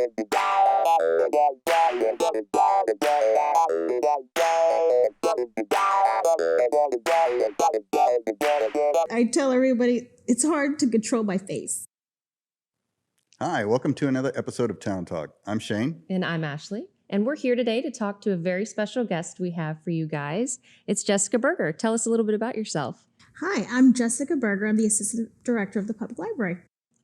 I tell everybody it's hard to control my face. Hi, welcome to another episode of Town Talk. I'm Shane. And I'm Ashley. And we're here today to talk to a very special guest we have for you guys. It's Jessica Berger. Tell us a little bit about yourself. Hi, I'm Jessica Berger. I'm the Assistant Director of the Public Library.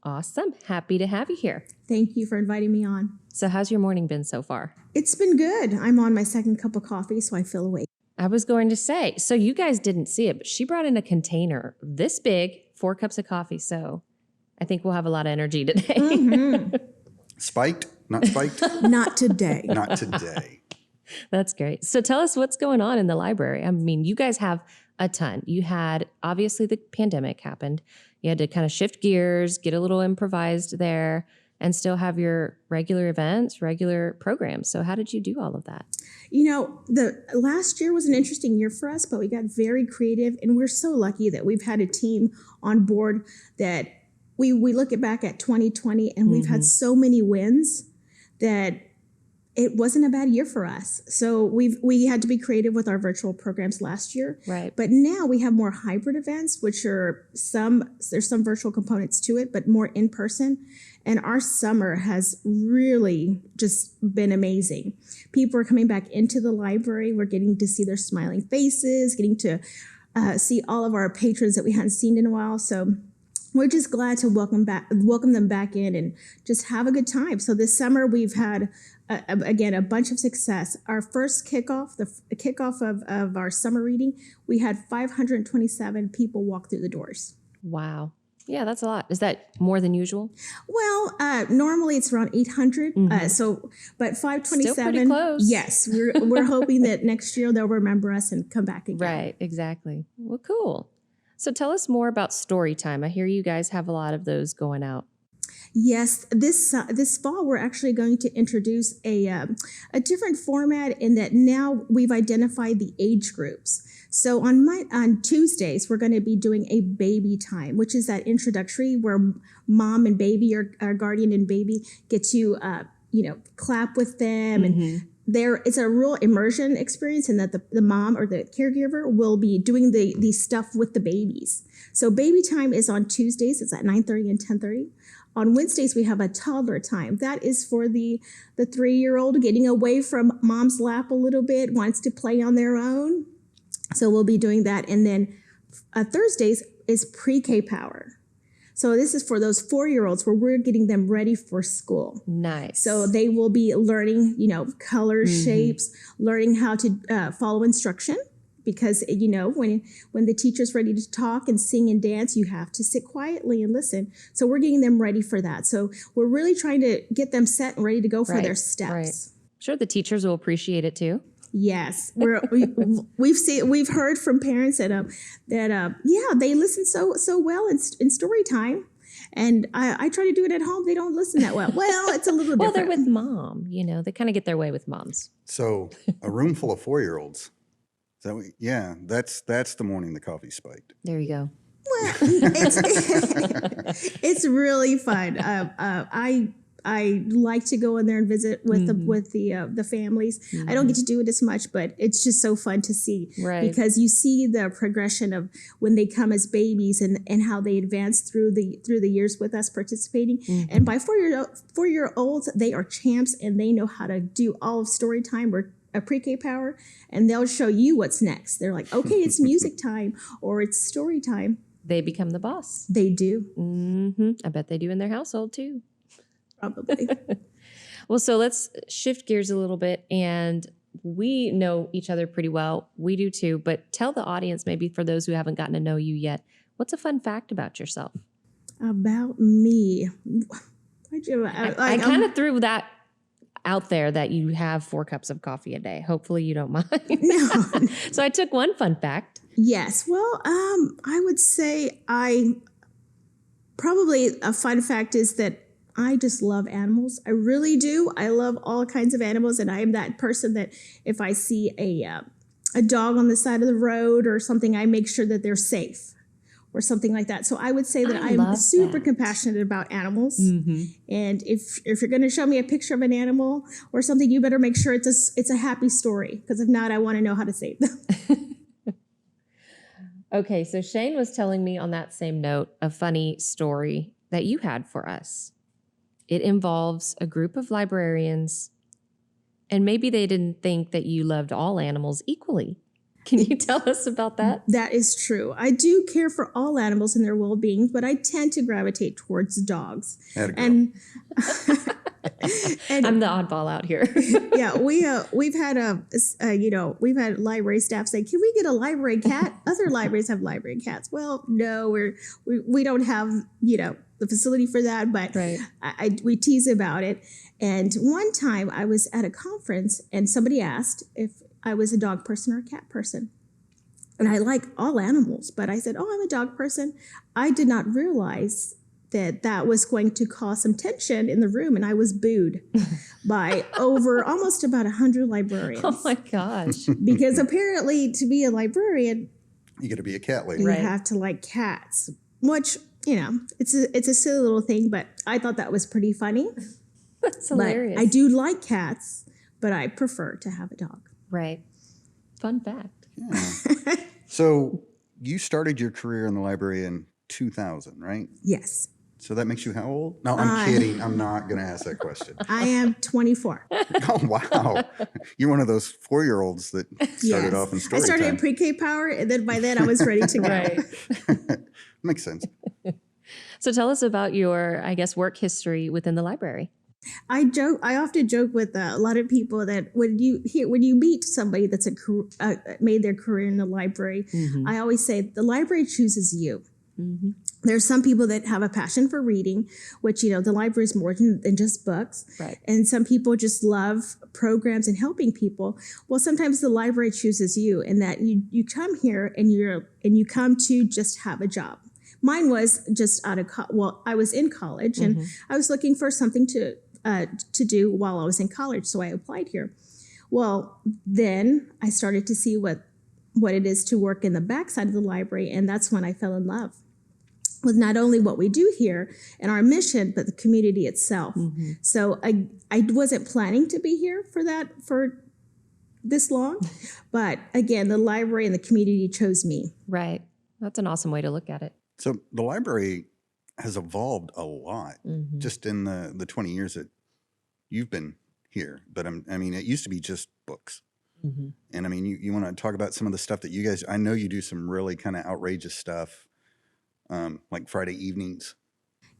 Awesome. Happy to have you here. Thank you for inviting me on. So how's your morning been so far? It's been good. I'm on my second cup of coffee, so I feel awake. I was going to say, so you guys didn't see it, but she brought in a container this big, 4 cups of coffee. So I think we'll have a lot of energy today. Mm-hmm. Spiked? Not spiked? Not today. Not today. That's great. So tell us what's going on in the library. I mean, you guys have a ton. You had, obviously, the pandemic happened. You had to kind of shift gears, get a little improvised there, and still have your regular events, regular programs. So how did you do all of that? You know, the last year was an interesting year for us, but we got very creative, and we're so lucky that we've had a team on board that we look back at 2020, and we've had so many wins that it wasn't a bad year for us. So we had to be creative with our virtual programs last year. Right. But now we have more hybrid events, which are there's some virtual components to it, but more in person. And our summer has really just been amazing. People are coming back into the library. We're getting to see their smiling faces, getting to see all of our patrons that we hadn't seen in a while. So we're just glad to welcome them back in and just have a good time. So this summer we've had, again, a bunch of success. Our first kickoff, the kickoff of our summer reading, we had 527 people walk through the doors. Wow. Yeah, that's a lot. Is that more than usual? Well, normally it's around 800. But 527. Still pretty close. Yes, we're hoping that next year they'll remember us and come back again. Right, exactly. Well, cool. So tell us more about story time. I hear you guys have a lot of those going out. Yes, this fall we're actually going to introduce a different format in that now we've identified the age groups. So on Tuesdays we're going to be doing a baby time, which is that introductory where mom and baby or guardian and baby get to clap with them and it's a real immersion experience in that the mom or the caregiver will be doing the stuff with the babies. So baby time is on Tuesdays. It's at 9:30 and 10:30. On Wednesdays, we have a toddler time. That is for the 3-year-old getting away from mom's lap a little bit, wants to play on their own. So we'll be doing that. And then Thursdays is pre-K power. So this is for those 4-year-olds where we're getting them ready for school. Nice. So they will be learning, colors, shapes, learning how to follow instruction. Because, when the teacher's ready to talk and sing and dance, you have to sit quietly and listen. So we're getting them ready for that. So we're really trying to get them set and ready to go for their steps. Right. Sure, the teachers will appreciate it too. Yes, we've heard from parents that they listen so well in story time, and I try to do it at home. They don't listen that well. Well, it's a little different. Well, they're with mom. They kind of get their way with moms. So a room full of 4-year-olds. That's the morning the coffee spiked. There you go. Well, it's really fun. I like to go in there and visit with the families. I don't get to do it as much, but it's just so fun to see. Right. Because you see the progression of when they come as babies and how they advance through the years with us participating. And by 4-year-olds, they are champs and they know how to do all of story time or a pre-K power, and they'll show you what's next. They're like, okay, it's music time or it's story time. They become the boss. They do. I bet they do in their household too. Probably. Well, so let's shift gears a little bit, and we know each other pretty well. We do too, but tell the audience, maybe for those who haven't gotten to know you yet, what's a fun fact about yourself? About me? I kind of threw that out there that you have 4 cups of coffee a day. Hopefully you don't mind. No. So I took one fun fact. Yes. Well, I would say probably a fun fact is that I just love animals. I really do. I love all kinds of animals. And I am that person that if I see a dog on the side of the road or something, I make sure that they're safe. or something like that. So I would say that I I'm love super that. compassionate about animals. Mm-hmm. And if you're going to show me a picture of an animal or something, you better make sure it's a happy story, because if not, I want to know how to save them. Okay, so Shane was telling me on that same note a funny story that you had for us. It involves a group of librarians, and maybe they didn't think that you loved all animals equally. Can you tell us about that? That is true. I do care for all animals and their well-being, but I tend to gravitate towards dogs. Atta girl. And I'm the oddball out here. yeah, we've had library staff say, "Can we get a library cat?" Other libraries have library cats. Well, no, we don't have the facility for that, but Right. we tease about it. And one time I was at a conference and somebody asked if I was a dog person or a cat person. And I like all animals, but I said, "Oh, I'm a dog person." I did not realize that was going to cause some tension in the room, and I was booed by over almost about 100 librarians. Oh my gosh. Because apparently to be a librarian, You got to be a cat lady. you Right. have to like cats, which, it's a silly little thing, but I thought that was pretty funny. That's But hilarious. I do like cats, but I prefer to have a dog. Right. Fun fact. Yeah. So you started your career in the library in 2000, right? Yes, So that makes you how old? No, I'm kidding. I'm not going to ask that question. I am 24. Oh, wow. You're one of those 4-year-olds that started Yes. off in I story started time. in pre-K power, and then by then I was ready to go. Right. Makes sense. So tell us about your, I guess, work history within the library. I often joke with a lot of people that when you meet somebody that's made their career in the library, Mm-hmm. I always say the library chooses you. Mm-hmm. There's some people that have a passion for reading, which, the library is more than just books. Right. And some people just love programs and helping people. Well, sometimes the library chooses you, and that you come here and you come to just have a job. Mine was just I was in college, and I was looking for something to do while I was in college, so I applied here. Well, then I started to see what it is to work in the backside of the library, and that's when I fell in love with not only what we do here and our mission, but the community itself. Mm-hmm. So I wasn't planning to be here for this long, but again, the library and the community chose me. Right. That's an awesome way to look at it. So the library has evolved a lot Mm-hmm. just in the 20 years that you've been here. But it used to be just books. Mm-hmm. And you want to talk about some of the stuff that you guys, I know you do some really kind of outrageous stuff, like Friday evenings.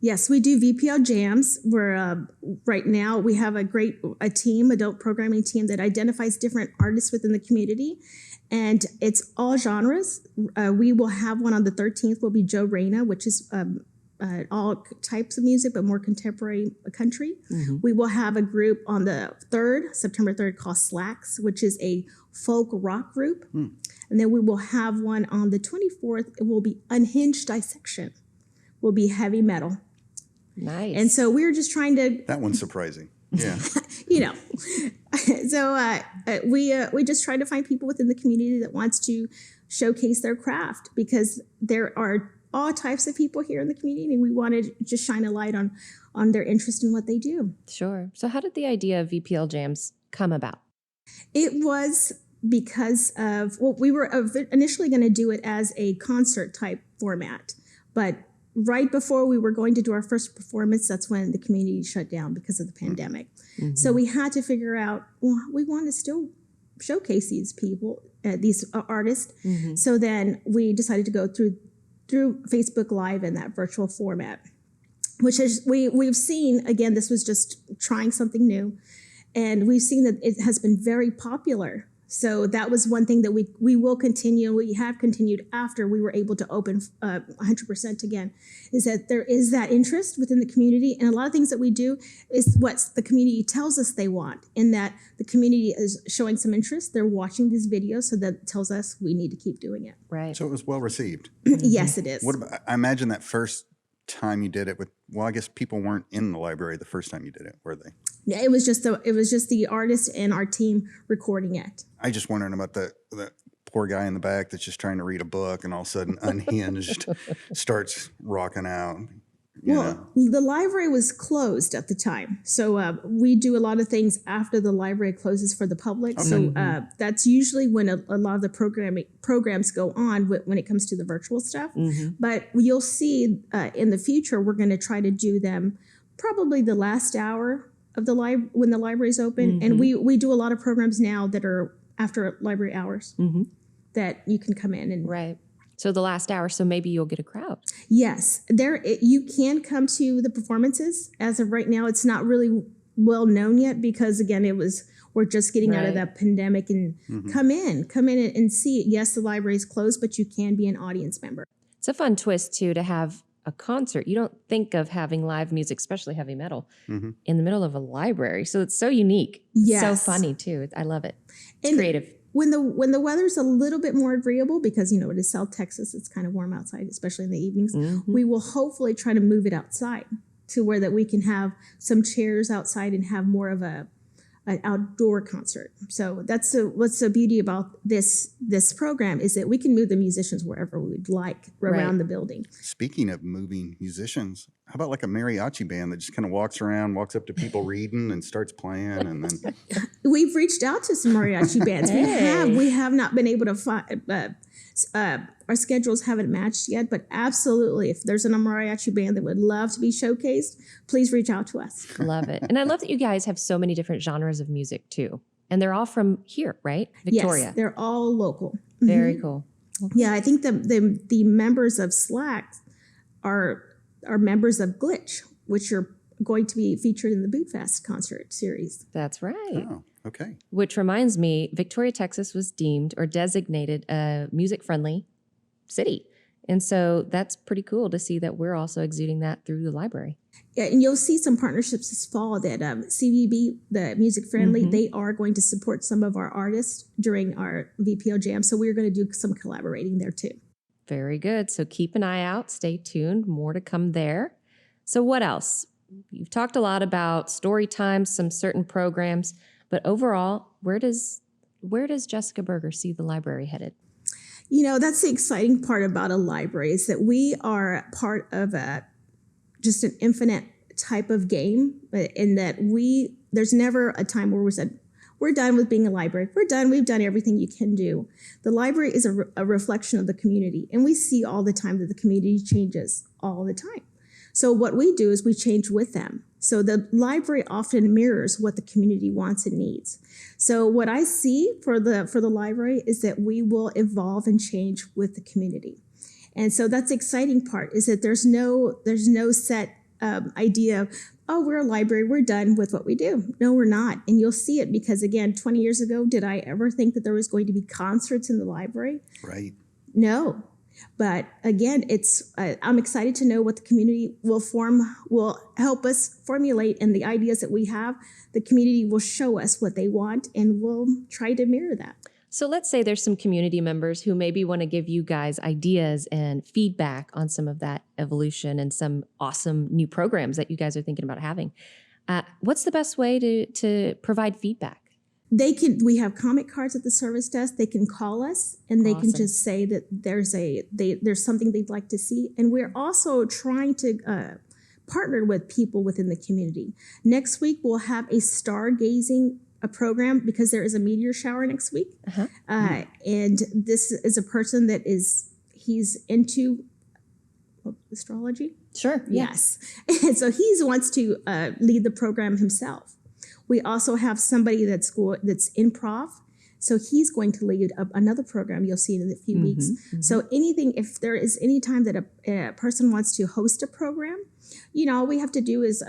Yes, we do VPL Jams. Where right now we have a team, adult programming team, that identifies different artists within the community, and it's all genres. We will have one on the 13th. Will be Joe Reyna, which is all types of music, but more contemporary country. Mm-hmm. We will have a group on the 3rd, September 3rd, called Slacks, which is a folk rock group. And then we will have one on the 24th. It will be Unhinged Dissection. Will be heavy metal. Nice. And so we're just trying to, That one's surprising. Yeah. So we just try to find people within the community that wants to showcase their craft, because there are all types of people here in the community, and we want to just shine a light on their interest in what they do. Sure. So how did the idea of VPL Jams come about? It was because of, we were initially going to do it as a concert type format, but right before we were going to do our first performance, that's when the community shut down because of the pandemic. Mm-hmm. So we had to figure out, well, we want to still showcase these people, these artists. Mm-hmm. So then we decided to go through Facebook Live in that virtual format, which is, we've seen, again, this was just trying something new, and we've seen that it has been very popular. So that was one thing that we will continue. We have continued after we were able to open 100% again, is that there is that interest within the community. And a lot of things that we do is what the community tells us they want, in that the community is showing some interest. They're watching these videos, so that tells us we need to keep doing it. Right. So it was well received. Yes, it is. What about, I imagine that first time you did it I guess people weren't in the library the first time you did it, were they? Yeah, it was just the artist and our team recording it. I just wondering about the poor guy in the back that's just trying to read a book and all of a sudden Unhinged starts rocking out. You know? The library was closed at the time. So we do a lot of things after the library closes for the public. Okay. So that's usually when a lot of the programs go on when it comes to the virtual stuff. But you'll see in the future, we're going to try to do them probably the last hour of the when the library's open. And we do a lot of programs now that are after library hours that you can come in and Right. So the last hour, so maybe you'll get a crowd. Yes, you can come to the performances. As of right now, it's not really well known yet because again, we're just getting out of that pandemic and come in and see it. Yes, the library is closed, but you can be an audience member. It's a fun twist too to have a concert. You don't think of having live music, especially heavy metal, in the middle of a library. So it's so unique. Yes. So funny too. I love it. It's And creative. When the weather's a little bit more agreeable, because it is South Texas, it's kind of warm outside, especially in the evenings. We will hopefully try to move it outside to where that we can have some chairs outside and have more of an outdoor concert. So that's what's the beauty about this program is that we can move the musicians wherever we would like around the building. Speaking of moving musicians, how about like a mariachi band that just kind of walks around, walks up to people reading and starts playing, and then We've reached out to some mariachi bands. We have not been able to find. Our schedules haven't matched yet, but absolutely, if there's a mariachi band that would love to be showcased, please reach out to us. Love it. And I love that you guys have so many different genres of music too. And they're all from here, right? Victoria. Yes, they're all local. Very cool. Yeah, I think the members of Slack are members of Glitch, which are going to be featured in the Boot Fest concert series. That's right. oh, okay, Which reminds me, Victoria, Texas was deemed or designated a music-friendly city. And so that's pretty cool to see that we're also exuding that through the library. Yeah, and you'll see some partnerships this fall that CVB, the Music Friendly, they are going to support some of our artists during our VPL Jams. So we're going to do some collaborating there too. Very good. So keep an eye out. Stay tuned. More to come there. So what else? You've talked a lot about story times, some certain programs, but overall, where does Jessica Berger see the library headed? That's the exciting part about a library is that we are part of just an infinite type of game in that there's never a time where we said, we're done with being a library. We're done. We've done everything you can do. The library is a reflection of the community. And we see all the time that the community changes all the time. So what we do is we change with them. So the library often mirrors what the community wants and needs. So what I see for the library is that we will evolve and change with the community. And so that's the exciting part is that there's no set idea of, oh, we're a library, we're done with what we do. No, we're not. And you'll see it because, again, 20 years ago, did I ever think that there was going to be concerts in the library? right. No. But again, I'm excited to know what the community will help us formulate, and the ideas that we have, the community will show us what they want, and we'll try to mirror that. So let's say there's some community members who maybe want to give you guys ideas and feedback on some of that evolution and some awesome new programs that you guys are thinking about having. What's the best way to provide feedback? We have comment cards at the service desk. They can call us and they can Awesome. just say that there's something they'd like to see. And we're also trying to partner with people within the community. Next week, we'll have a stargazing program because there is a meteor shower next week. And this is a person that he's into astrology. Sure. Yes. And so he wants to lead the program himself. We also have somebody that's improv. So he's going to lead another program you'll see in a few weeks. So if there is any time that a person wants to host a program, all we have to do is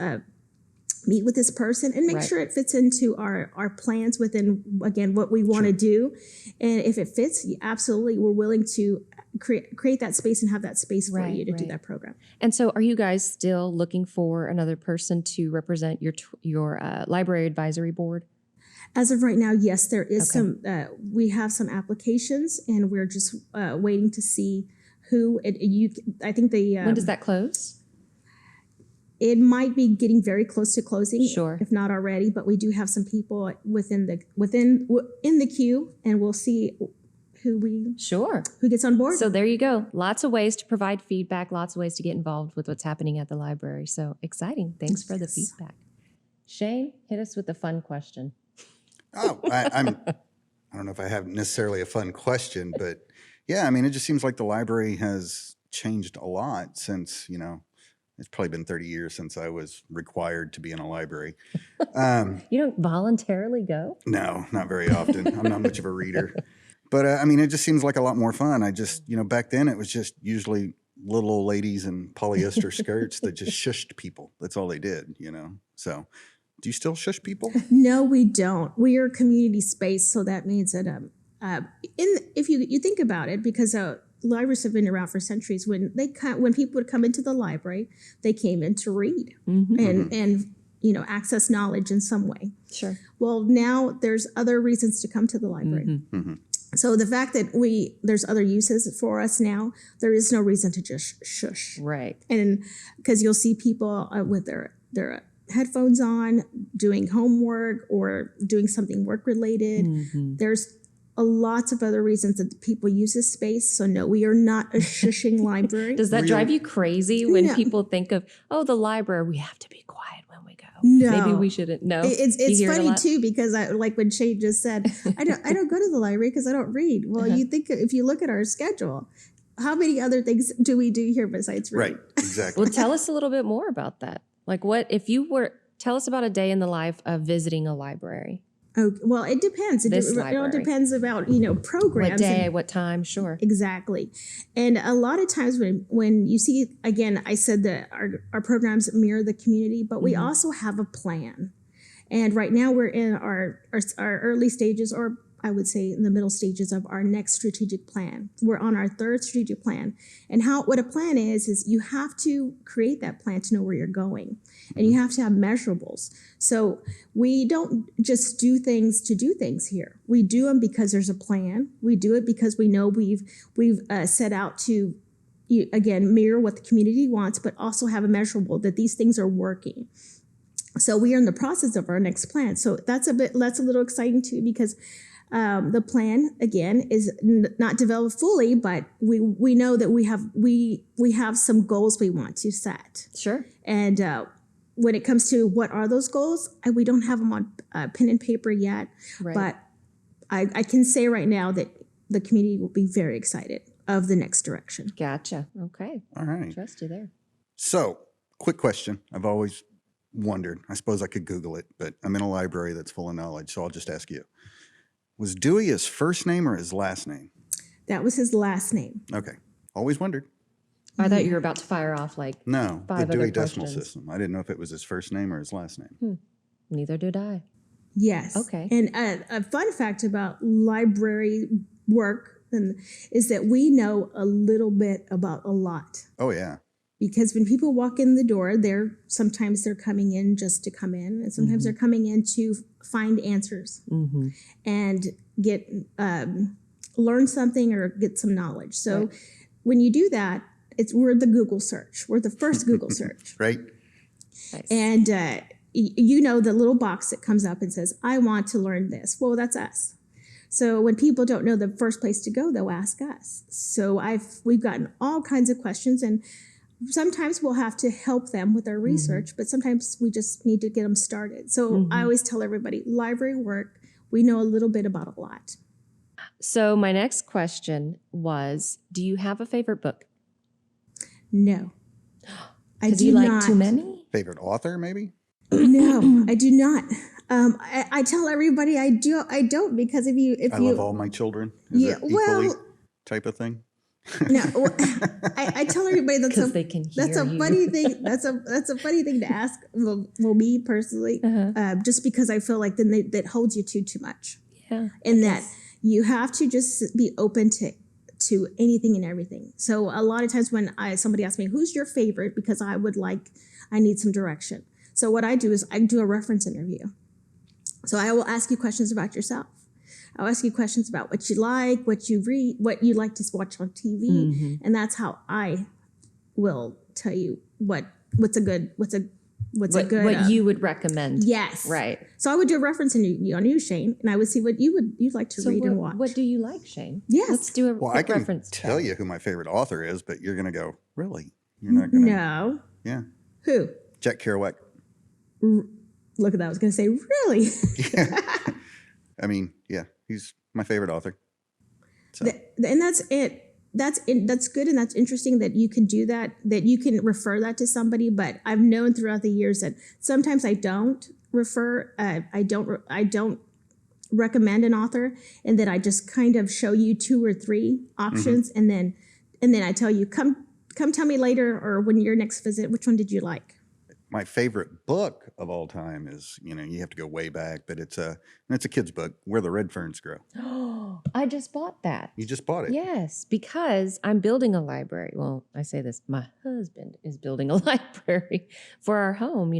meet with this person and make sure it fits into our plans within, again, what we want to do. And if it fits, absolutely, we're willing to create that space and have that space for you to do that program. And so are you guys still looking for another person to represent your library advisory board? As of right now, yes, there is we have some applications and we're just waiting to see who I think when does that close? It might be getting very close to closing, Sure. if not already, but we do have some people in the queue, and we'll see Sure. who gets on board. So there you go. Lots of ways to provide feedback, lots of ways to get involved with what's happening at the library. So exciting. Thanks for the feedback. Shane, hit us with a fun question. Oh, I don't know if I have necessarily a fun question, but yeah, I mean, it just seems like the library has changed a lot since, it's probably been 30 years since I was required to be in a library. You don't voluntarily go? No, not very often. I'm not much of a reader. But I mean, it just seems like a lot more fun. I just, back then it was just usually little old ladies in polyester skirts that just shushed people. That's all they did, So do you still shush people? No, we don't. We are a community space, so that means that if you think about it, because libraries have been around for centuries. When people would come into the library, they came in to read and access knowledge in some way. Sure. Well, now there's other reasons to come to the library. So the fact that there's other uses for us now, there is no reason to just shush. Right. And because you'll see people with their headphones on, doing homework or doing something work related. There's lots of other reasons that people use this space. So no, we are not a shushing library. Does that drive you crazy when people think of, the library, we have to be quiet when we go? No. Maybe we shouldn't. No. It's funny too, because like when Shane just said, I don't go to the library because I don't read. Well, you think if you look at our schedule, how many other things do we do here besides read? Right, exactly. Well, tell us a little bit more about that. Like tell us about a day in the life of visiting a library. Oh, well, it depends. It all depends about, programs. What day, what time, sure. Exactly. And a lot of times when you see, again, I said that our programs mirror the community, but we also have a plan. And right now we're in our early stages, or I would say in the middle stages of our next strategic plan. We're on our third strategic plan. And what a plan is you have to create that plan to know where you're going. And you have to have measurables. So we don't just do things to do things here. We do them because there's a plan. We do it because we know we've set out to, again, mirror what the community wants, but also have a measurable that these things are working. So we are in the process of our next plan. So that's a little exciting too, because the plan, again, is not developed fully, but we know that we have some goals we want to set. Sure. And when it comes to what are those goals, we don't have them on pen and paper yet. Right. But I can say right now that the community will be very excited of the next direction. Gotcha. Okay. All right. Trust you there. So, quick question. I've always wondered. I suppose I could Google it, but I'm in a library that's full of knowledge, so I'll just ask you. Was Dewey his first name or his last name? That was his last name. Okay. Always wondered. I thought you were about to fire off No, five the Dewey other Decimal questions. System. I didn't know if it was his first name or his last name. Neither did I. Yes. Okay. And a fun fact about library work is that we know a little bit about a lot. Oh, yeah. Because when people walk in the door, sometimes they're coming in just to come in, and sometimes they're coming in to find answers and get learn something or get some knowledge. So when you do that, we're the Google search. We're the first Google search. Right. Nice. And the little box that comes up and says, I want to learn this. Well, that's us. So when people don't know the first place to go, they'll ask us. So we've gotten all kinds of questions, and sometimes we'll have to help them with our research, but sometimes we just need to get them started. So I always tell everybody, library work, we know a little bit about a lot. So my next question was, do you have a favorite book? No. I Do do you like not. too many? Favorite author, maybe? No, I do not. I tell everybody I don't, because I love all my children. Is it equally type of thing? No, I tell everybody Because they can hear that's a you. funny thing. That's a funny thing to ask. Well, me personally, just because I feel like then that holds you too much. Yeah. And that you have to just be open to anything and everything. So a lot of times when somebody asks me, who's your favorite? Because I need some direction. So what I do is I do a reference interview. So I will ask you questions about yourself. I'll ask you questions about what you like, what you read, what you like to watch on TV. And that's how I will tell you what's a what's a What, good what you would recommend. yes, Right. So I would do a reference on you, Shane, and I would see what you'd like to So read what, and watch. what do you like, Shane? Yes. Let's do a Well, I quick can reference. tell chat. you who my favorite author is, but you're going to go, really? You're not going to? No. Yeah. Who? Jack Kerouac. Look at that. I was going to say, really? Yeah. I mean, yeah, he's my favorite author. So. And that's it. That's good and that's interesting that you can do that, that you can refer that to somebody. But I've known throughout the years that sometimes I don't refer, I don't recommend an author, and that I just kind of show you 2 or 3 options, and then I tell you, come tell me later or when your next visit, which one did you like? My favorite book of all time is, you have to go way back, but it's a kid's book, Where the Red Ferns Grow. Oh, I just bought that. You just bought it. Yes, because I'm building a library. Well, I say this, my husband is building a library for our home,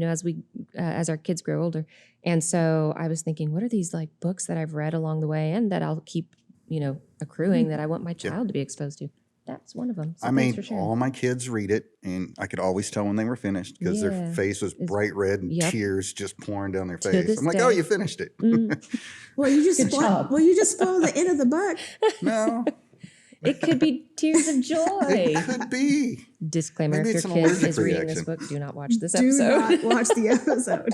as our kids grow older. And so I was thinking, what are these like books that I've read along the way and that I'll keep, accruing that I want my child to be exposed to? That's one of them. So I thanks for made sharing. all my kids read it, and I could always tell when they were finished because Yeah. their face was bright red and tears just pouring down their face. this I'm like, day. oh, you finished it. Well, you just Good job. spoiled the end of the book. No, It could be tears of joy. it could be. Disclaimer, Maybe if it's your an kid allergic is reading this reaction. book, do not watch this Do episode. not watch the episode.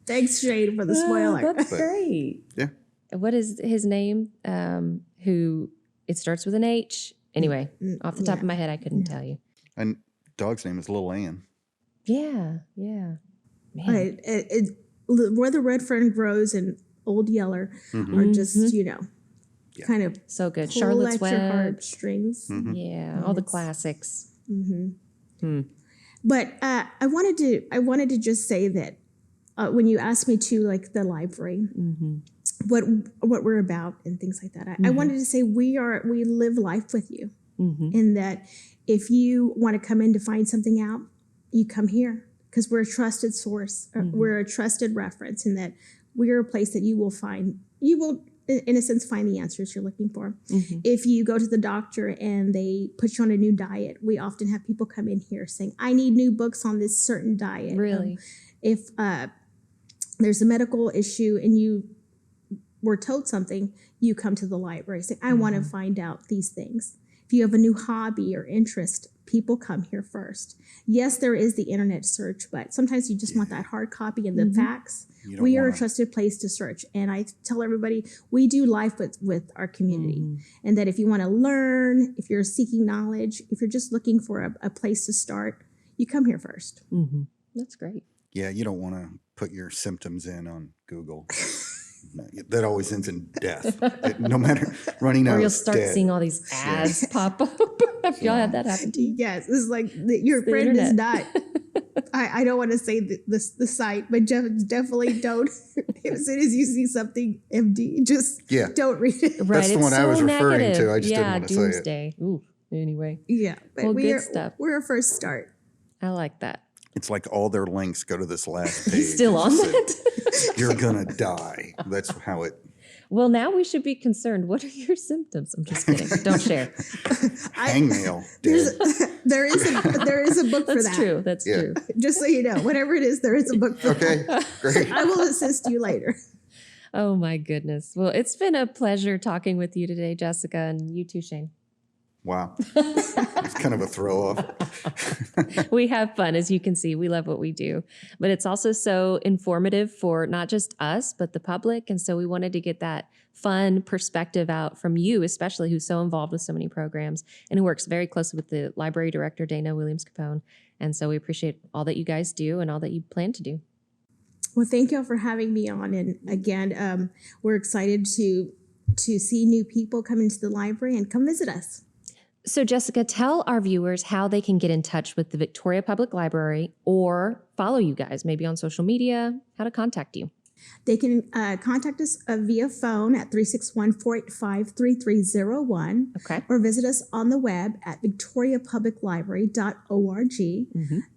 Thanks, Shane, for the spoiler. Oh, that's But- great. Yeah. What is his name? Who it starts with an H. Anyway, off the top of my head, I couldn't tell you. And dog's name is Little Ann. Yeah. Man. Where the Red Fern Grows and Old Yeller are just, kind of So good. pull Charlotte's at your Web. heartstrings. Yeah. All the classics. But I wanted to just say that when you asked me to like the library, what we're about and things like that, I wanted to say we live life with you, and that if you want to come in to find something out, you come here because we're a trusted source, we're a trusted reference, and that we're a place that you will in a sense find the answers you're looking for. If you go to the doctor and they put you on a new diet, we often have people come in here saying, I need new books on this certain diet. Really? If there's a medical issue and you were told something, you come to the library saying, I want to find out these things. If you have a new hobby or interest, people come here first. Yes, there is the internet search, but sometimes you just want that hard copy and the facts. You don't We are a wanna- trusted place to search. And I tell everybody, we do life with our community. And that if you want to learn, if you're seeking knowledge, if you're just looking for a place to start, you come here first. That's great. Yeah, you don't want to put your symptoms in on Google. No, that always ends in death. No matter running out. Or you'll start seeing all these ads pop up. Have y'all had that happen to you? Yes, it's like your the friend is internet. not. I don't want to say the site, but definitely don't. As soon as you see something MD, just don't read it. Right. That's the it's one I was so referring to. negative. I just didn't yeah, want to say it. doomsday. Ooh. Anyway, Yeah, but Well, good stuff. We're a first start. I like that. It's like all their links go to this last page. He's still It on just that. said, You're gonna die. That's how it. Well, now we should be concerned. What are your symptoms? I'm just kidding. Don't share. Hangnail. There's Dead. there is a book for That's that. true. That's Yeah. true. Just so you know, whatever it is, there is a book for Okay, that. great. I will assist you later. Oh my goodness. Well, it's been a pleasure talking with you today, Jessica, and you too, Shane. Wow. It's kind of a throw off. We have fun, as you can see. We love what we do. But it's also so informative for not just us, but the public. And so we wanted to get that fun perspective out from you, especially who's so involved with so many programs and who works very closely with the library director, Dana Williams-Capone. And so we appreciate all that you guys do and all that you plan to do. Well, thank y'all for having me on. And again, we're excited to see new people come into the library and come visit us. So, Jessica, tell our viewers how they can get in touch with the Victoria Public Library or follow you guys, maybe on social media, how to contact you. They can contact us via phone at 361-485-3301. Okay. Or visit us on the web at victoriapubliclibrary.org.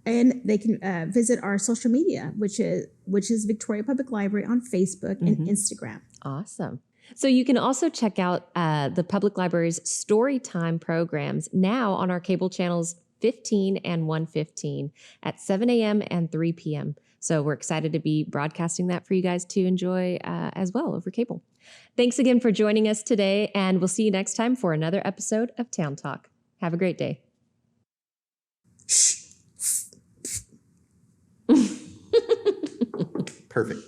And they can visit our social media, which is Victoria Public Library on Facebook and Instagram. Awesome. So you can also check out the Public Library's Storytime programs now on our cable channels 15 and 115 at 7 a.m. and 3 p.m. So we're excited to be broadcasting that for you guys to enjoy as well over cable. Thanks again for joining us today, and we'll see you next time for another episode of Town Talk. Have a great day. Perfect.